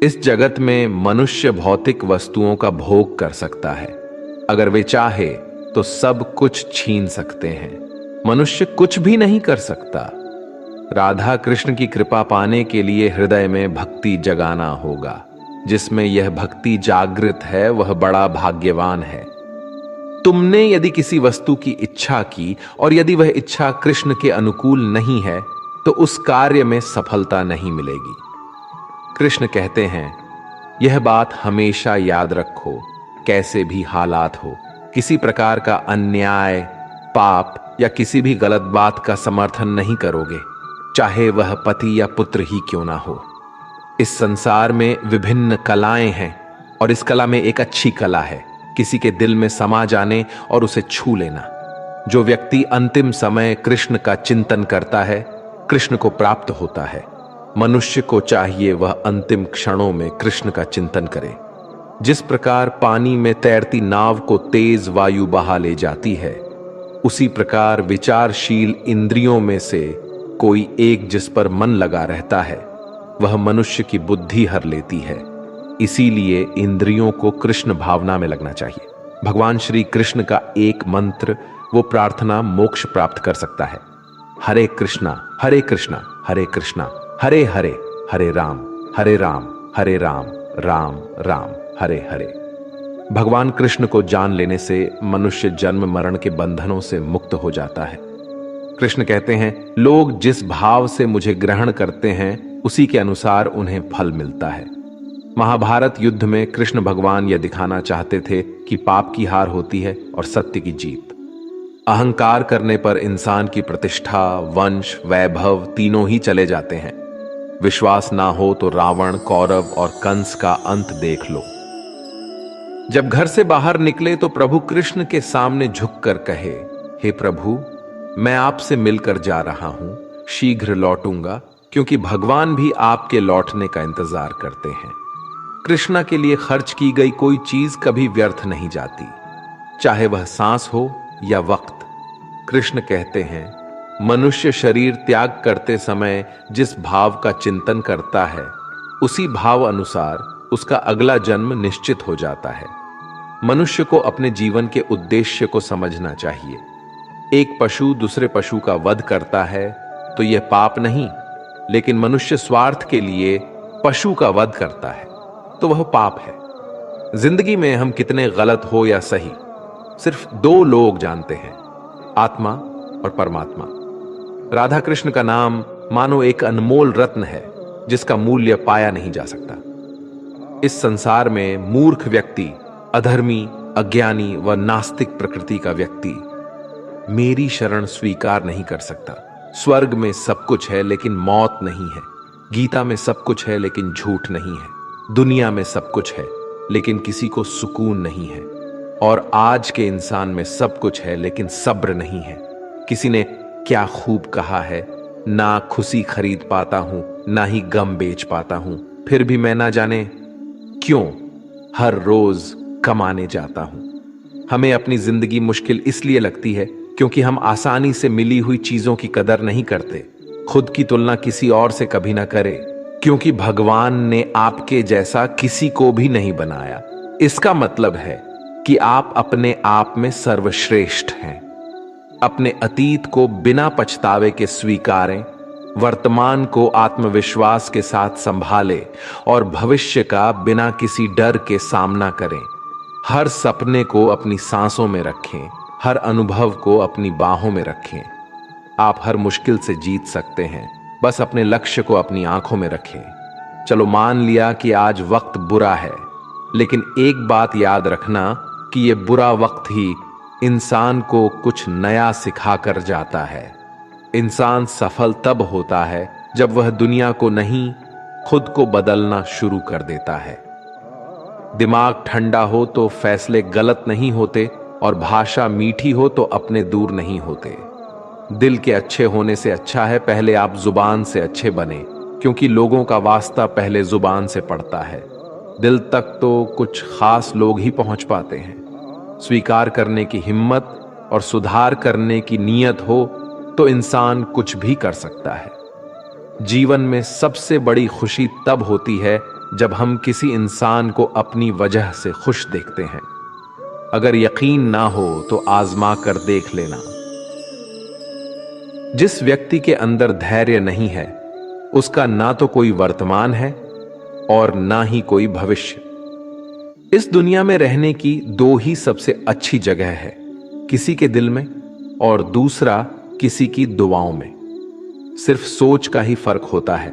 Speaker 1: इस जगत में मनुष्य भौतिक वस्तुओं का भोग कर सकता है। अगर वे चाहे तो सब कुछ छीन सकते हैं, मनुष्य कुछ भी नहीं कर सकता। राधा कृष्ण की कृपा पाने के लिए हृदय में भक्ति जगाना होगा। जिसमें यह भक्ति जागृत है वह बड़ा भाग्यवान है। तुमने यदि किसी वस्तु की इच्छा की और यदि वह इच्छा कृष्ण के अनुकूल नहीं है तो उस कार्य में सफलता नहीं मिलेगी। कृष्ण कहते हैं, यह बात हमेशा याद रखो, कैसे भी हालात हो, किसी प्रकार का अन्याय, पाप या किसी भी गलत बात का समर्थन नहीं करोगे, चाहे वह पति या पुत्र ही क्यों ना हो। इस संसार में विभिन्न कलाएं हैं और इस कला में एक अच्छी कला है किसी के दिल में समा जाने और उसे छू लेना। जो व्यक्ति अंतिम समय कृष्ण का चिंतन करता है, कृष्ण को प्राप्त होता है। मनुष्य को चाहिए वह अंतिम क्षणों में कृष्ण का चिंतन करे। जिस प्रकार पानी में तैरती नाव को तेज वायु बहा ले जाती है, उसी प्रकार विचारशील इंद्रियों में से कोई एक जिस पर मन लगा रहता है वह मनुष्य की बुद्धि हर लेती है। इसीलिए इंद्रियों को कृष्ण भावना में लगना चाहिए। भगवान श्री कृष्ण का एक मंत्र, वो प्रार्थना मोक्ष प्राप्त कर सकता है। हरे कृष्णा हरे कृष्णा हरे कृष्णा हरे हरे हरे राम हरे राम हरे राम राम राम हरे हरे। भगवान कृष्ण को जान लेने से मनुष्य जन्म मरण के बंधनों से मुक्त हो जाता है। कृष्ण कहते हैं, लोग जिस भाव से मुझे ग्रहण करते हैं उसी के अनुसार उन्हें फल मिलता है। महाभारत युद्ध में कृष्ण भगवान यह दिखाना चाहते थे कि पाप की हार होती है और सत्य की जीत। अहंकार करने पर इंसान की प्रतिष्ठा, वंश, वैभव तीनों ही चले जाते हैं। विश्वास ना हो तो रावण, कौरव और कंस का अंत देख लो। जब घर से बाहर निकले तो प्रभु कृष्ण के सामने झुककर कहे, हे प्रभु, मैं आपसे मिलकर जा रहा हूं, शीघ्र लौटूंगा, क्योंकि भगवान भी आपके लौटने का इंतजार करते हैं। कृष्णा के लिए खर्च की गई कोई चीज कभी व्यर्थ नहीं जाती, चाहे वह सांस हो या वक्त। कृष्ण कहते हैं, मनुष्य शरीर त्याग करते समय जिस भाव का चिंतन करता है उसी भाव अनुसार उसका अगला जन्म निश्चित हो जाता है। मनुष्य को अपने जीवन के उद्देश्य को समझना चाहिए। एक पशु दूसरे पशु का वध करता है तो यह पाप नहीं, लेकिन मनुष्य स्वार्थ के लिए पशु का वध करता है तो वह पाप है। जिंदगी में हम कितने गलत हो या सही, सिर्फ 2 लोग जानते हैं, आत्मा और परमात्मा। राधा कृष्ण का नाम मानो एक अनमोल रत्न है जिसका मूल्य पाया नहीं जा सकता। इस संसार में मूर्ख व्यक्ति, अधर्मी, अज्ञानी व नास्तिक प्रकृति का व्यक्ति मेरी शरण स्वीकार नहीं कर सकता। स्वर्ग में सब कुछ है लेकिन मौत नहीं है। गीता में सब कुछ है लेकिन झूठ नहीं है। दुनिया में सब कुछ है लेकिन किसी को सुकून नहीं है। और आज के इंसान में सब कुछ है लेकिन सब्र नहीं है। किसी ने क्या खूब कहा है, ना खुशी खरीद पाता हूं ना ही गम बेच पाता हूं, फिर भी मैं ना जाने क्यों हर रोज कमाने जाता हूं। हमें अपनी जिंदगी मुश्किल इसलिए लगती है क्योंकि हम आसानी से मिली हुई चीजों की कदर नहीं करते। खुद की तुलना किसी और से कभी ना करें, क्योंकि भगवान ने आपके जैसा किसी को भी नहीं बनाया। इसका मतलब है कि आप अपने आप में सर्वश्रेष्ठ हैं। अपने अतीत को बिना पछतावे के स्वीकारें, वर्तमान को आत्मविश्वास के साथ संभालें और भविष्य का बिना किसी डर के सामना करें। हर सपने को अपनी सांसों में रखें, हर अनुभव को अपनी बाहों में रखें। आप हर मुश्किल से जीत सकते हैं, बस अपने लक्ष्य को अपनी आंखों में रखें। चलो मान लिया कि आज वक्त बुरा है, लेकिन एक बात याद रखना कि यह बुरा वक्त ही इंसान को कुछ नया सिखा कर जाता है। इंसान सफल तब होता है जब वह दुनिया को नहीं, खुद को बदलना शुरू कर देता है। दिमाग ठंडा हो तो फैसले गलत नहीं होते और भाषा मीठी हो तो अपने दूर नहीं होते। दिल के अच्छे होने से अच्छा है पहले आप जुबान से अच्छे बने, क्योंकि लोगों का वास्ता पहले जुबान से पड़ता है। दिल तक तो कुछ खास लोग ही पहुंच पाते हैं। स्वीकार करने की हिम्मत और सुधार करने की नीयत हो तो इंसान कुछ भी कर सकता है। जीवन में सबसे बड़ी खुशी तब होती है जब हम किसी इंसान को अपनी वजह से खुश देखते हैं। अगर यकीन ना हो तो आजमा कर देख लेना। जिस व्यक्ति के अंदर धैर्य नहीं है उसका ना तो कोई वर्तमान है और ना ही कोई भविष्य। इस दुनिया में रहने की दो ही सबसे अच्छी जगह है, किसी के दिल में और दूसरा किसी की दुआओं में। सिर्फ सोच का ही फर्क होता है,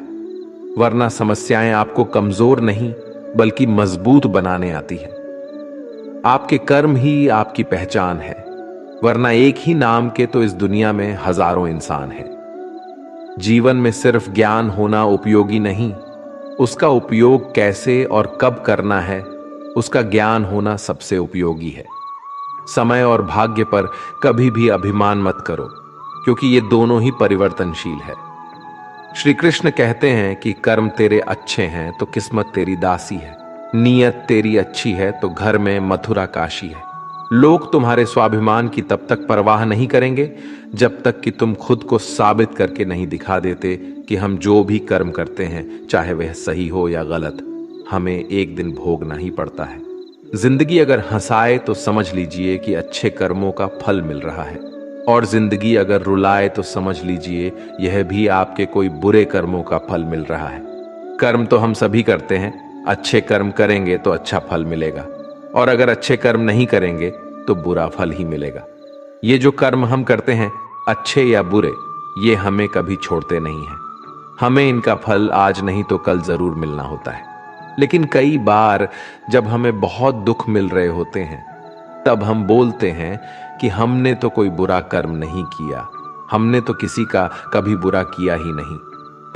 Speaker 1: वरना समस्याएं आपको कमजोर नहीं बल्कि मजबूत बनाने आती है। आपके कर्म ही आपकी पहचान है, वरना एक ही नाम के तो इस दुनिया में हजारों इंसान हैं। जीवन में सिर्फ ज्ञान होना उपयोगी नहीं, उसका उपयोग कैसे और कब करना है उसका ज्ञान होना सबसे उपयोगी है। समय और भाग्य पर कभी भी अभिमान मत करो, क्योंकि ये दोनों ही परिवर्तनशील है। श्री कृष्ण कहते हैं कि कर्म तेरे अच्छे हैं तो किस्मत तेरी दासी है, नीयत तेरी अच्छी है तो घर में मथुरा काशी है। लोग तुम्हारे स्वाभिमान की तब तक परवाह नहीं करेंगे जब तक कि तुम खुद को साबित करके नहीं दिखा देते कि हम जो भी कर्म करते हैं, चाहे वह सही हो या गलत, हमें एक दिन भोगना ही पड़ता है। जिंदगी अगर हंसाए तो समझ लीजिए कि अच्छे कर्मों का फल मिल रहा है, और जिंदगी अगर रुलाए तो समझ लीजिए यह भी आपके कोई बुरे कर्मों का फल मिल रहा है। कर्म तो हम सभी करते हैं, अच्छे कर्म करेंगे तो अच्छा फल मिलेगा, और अगर अच्छे कर्म नहीं करेंगे तो बुरा फल ही मिलेगा। ये जो कर्म हम करते हैं, अच्छे या बुरे, ये हमें कभी छोड़ते नहीं हैं। हमें इनका फल आज नहीं तो कल जरूर मिलना होता है। लेकिन कई बार जब हमें बहुत दुख मिल रहे होते हैं तब हम बोलते हैं कि हमने तो कोई बुरा कर्म नहीं किया, हमने तो किसी का कभी बुरा किया ही नहीं,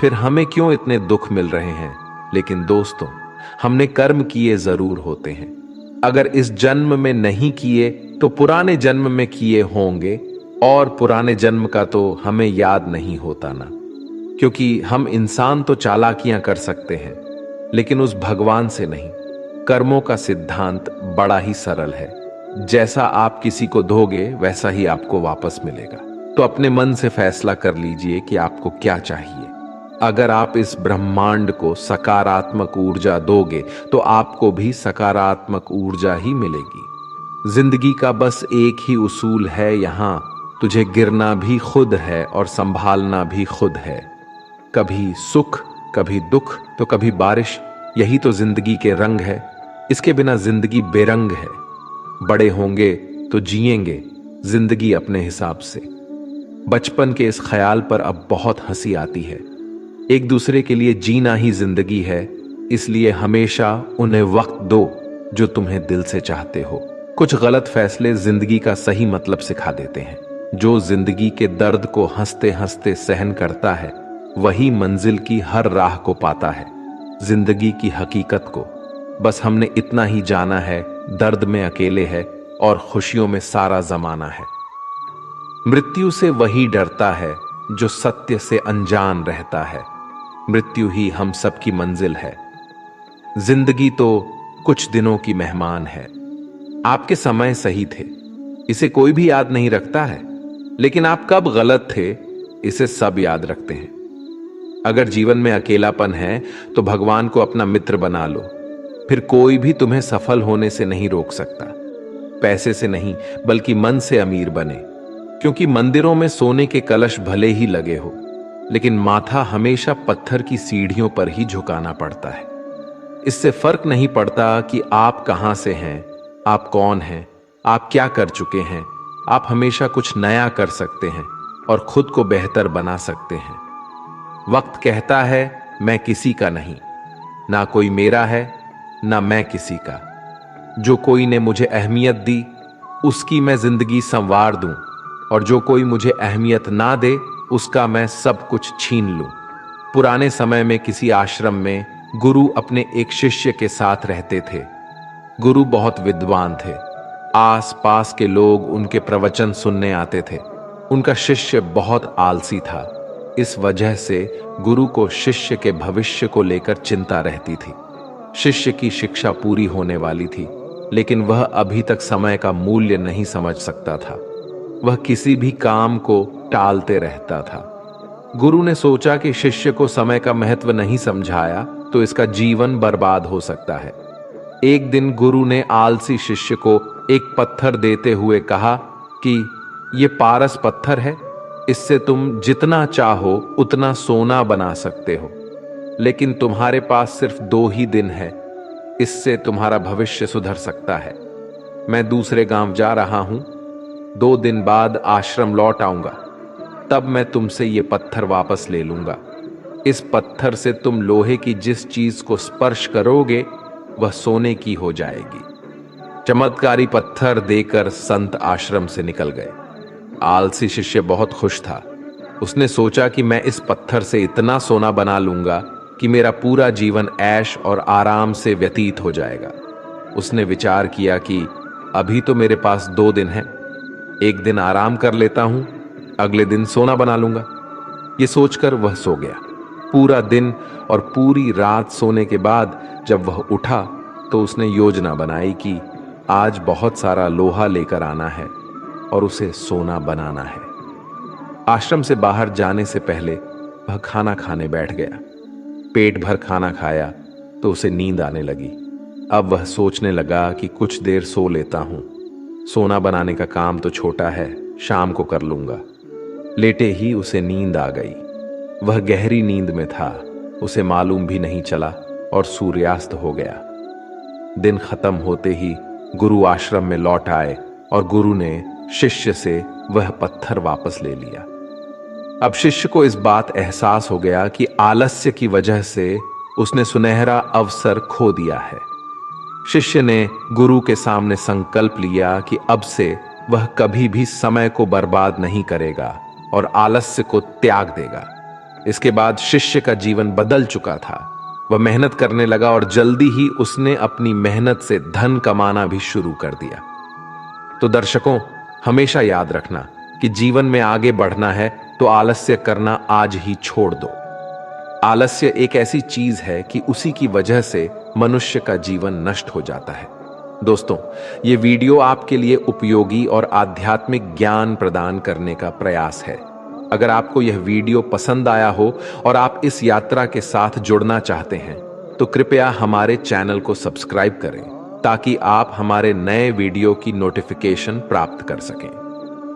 Speaker 1: फिर हमें क्यों इतने दुख मिल रहे हैं। लेकिन दोस्तों, हमने कर्म किए जरूर होते हैं। अगर इस जन्म में नहीं किए तो पुराने जन्म में किए होंगे, और पुराने जन्म का तो हमें याद नहीं होता ना, क्योंकि हम इंसान तो चालाकियां कर सकते हैं लेकिन उस भगवान से नहीं। कर्मों का सिद्धांत बड़ा ही सरल है, जैसा आप किसी को दोगे वैसा ही आपको वापस मिलेगा। तो अपने मन से फैसला कर लीजिए कि आपको क्या चाहिए। अगर आप इस ब्रह्मांड को सकारात्मक ऊर्जा दोगे तो आपको भी सकारात्मक ऊर्जा ही मिलेगी। जिंदगी का बस एक ही उसूल है यहाँ, तुझे गिरना भी खुद है और संभालना भी खुद है। कभी सुख, कभी दुख, तो कभी बारिश, यही तो जिंदगी के रंग है। इसके बिना जिंदगी बेरंग है। बड़े होंगे तो जिएंगे जिंदगी अपने हिसाब से। बचपन के इस ख्याल पर अब बहुत हंसी आती है। एक दूसरे के लिए जीना ही जिंदगी है, इसलिए हमेशा उन्हें वक्त दो जो तुम्हें दिल से चाहते हो। कुछ गलत फैसले जिंदगी का सही मतलब सिखा देते हैं। जो जिंदगी के दर्द को हंसते हंसते सहन करता है वही मंजिल की हर राह को पाता है, जिंदगी की हकीकत को। बस हमने इतना ही जाना है, दर्द में अकेले है और खुशियों में सारा जमाना है। मृत्यु से वही डरता है जो सत्य से अनजान रहता है। मृत्यु ही हम सबकी मंजिल है। जिंदगी तो कुछ दिनों की मेहमान है। आपके समय सही थे, इसे कोई भी याद नहीं रखता है, लेकिन आप कब गलत थे इसे सब याद रखते हैं। अगर जीवन में अकेलापन है तो भगवान को अपना मित्र बना लो, फिर कोई भी तुम्हें सफल होने से नहीं रोक सकता। पैसे से नहीं बल्कि मन से अमीर बने, क्योंकि मंदिरों में सोने के कलश भले ही लगे हो, लेकिन माथा हमेशा पत्थर की सीढ़ियों पर ही झुकाना पड़ता है। इससे फर्क नहीं पड़ता कि आप कहां से हैं, आप कौन हैं, आप क्या कर चुके हैं। आप हमेशा कुछ नया कर सकते हैं और खुद को बेहतर बना सकते हैं। वक्त कहता है मैं किसी का नहीं, ना कोई मेरा है ना मैं किसी का। जो कोई ने मुझे अहमियत दी उसकी मैं जिंदगी संवार दूं, और जो कोई मुझे अहमियत ना दे उसका मैं सब कुछ छीन लूं। पुराने समय में किसी आश्रम में गुरु अपने एक शिष्य के साथ रहते थे। गुरु बहुत विद्वान थे। आस पास के लोग उनके प्रवचन सुनने आते थे। उनका शिष्य बहुत आलसी था। इस वजह से गुरु को शिष्य के भविष्य को लेकर चिंता रहती थी। शिष्य की शिक्षा पूरी होने वाली थी, लेकिन वह अभी तक समय का मूल्य नहीं समझ सकता था। वह किसी भी काम को टालते रहता था। गुरु ने सोचा कि शिष्य को समय का महत्व नहीं समझाया तो इसका जीवन बर्बाद हो सकता है। एक दिन गुरु ने आलसी शिष्य को एक पत्थर देते हुए कहा कि ये पारस पत्थर है, इससे तुम जितना चाहो उतना सोना बना सकते हो, लेकिन तुम्हारे पास सिर्फ 2 ही दिन है। इससे तुम्हारा भविष्य सुधर सकता है। मैं दूसरे गांव जा रहा हूं, 2 दिन बाद आश्रम लौट आऊंगा, तब मैं तुमसे ये पत्थर वापस ले लूंगा। इस पत्थर से तुम लोहे की जिस चीज को स्पर्श करोगे वह सोने की हो जाएगी। चमत्कारी पत्थर देकर संत आश्रम से निकल गए। आलसी शिष्य बहुत खुश था। उसने सोचा कि मैं इस पत्थर से इतना सोना बना लूंगा कि मेरा पूरा जीवन ऐश और आराम से व्यतीत हो जाएगा। उसने विचार किया कि अभी तो मेरे पास 2 दिन हैं, एक दिन आराम कर लेता हूं, अगले दिन सोना बना लूंगा। ये सोचकर वह सो गया। पूरा दिन और पूरी रात सोने के बाद जब वह उठा तो उसने योजना बनाई कि आज बहुत सारा लोहा लेकर आना है और उसे सोना बनाना है। आश्रम से बाहर जाने से पहले वह खाना खाने बैठ गया। पेट भर खाना खाया तो उसे नींद आने लगी। अब वह सोचने लगा कि कुछ देर सो लेता हूं, सोना बनाने का काम तो छोटा है, शाम को कर लूंगा। लेटे ही उसे नींद आ गई। वह गहरी नींद में था, उसे मालूम भी नहीं चला और सूर्यास्त हो गया। दिन खत्म होते ही गुरु आश्रम में लौट आए और गुरु ने शिष्य से वह पत्थर वापस ले लिया। अब शिष्य को इस बात एहसास हो गया कि आलस्य की वजह से उसने सुनहरा अवसर खो दिया है। शिष्य ने गुरु के सामने संकल्प लिया कि अब से वह कभी भी समय को बर्बाद नहीं करेगा और आलस्य को त्याग देगा। इसके बाद शिष्य का जीवन बदल चुका था। वह मेहनत करने लगा और जल्दी ही उसने अपनी मेहनत से धन कमाना भी शुरू कर दिया। तो दर्शकों, हमेशा याद रखना कि जीवन में आगे बढ़ना है तो आलस्य करना आज ही छोड़ दो। आलस्य एक ऐसी चीज है कि उसी की वजह से मनुष्य का जीवन नष्ट हो जाता है। दोस्तों, ये वीडियो आपके लिए उपयोगी और आध्यात्मिक ज्ञान प्रदान करने का प्रयास है। अगर आपको यह वीडियो पसंद आया हो और आप इस यात्रा के साथ जुड़ना चाहते हैं तो कृपया हमारे चैनल को सब्सक्राइब करें ताकि आप हमारे नए वीडियो की नोटिफिकेशन प्राप्त कर सकें।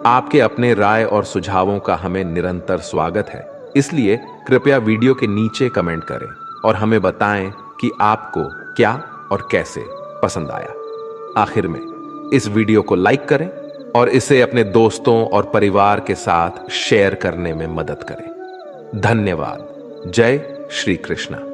Speaker 1: आपके अपने राय और सुझावों का हमें निरंतर स्वागत है, इसलिए कृपया वीडियो के नीचे कमेंट करें और हमें बताएं कि आपको क्या और कैसे पसंद आया। आखिर में इस वीडियो को लाइक करें और इसे अपने दोस्तों और परिवार के साथ शेयर करने में मदद करें। धन्यवाद। जय श्री कृष्ण।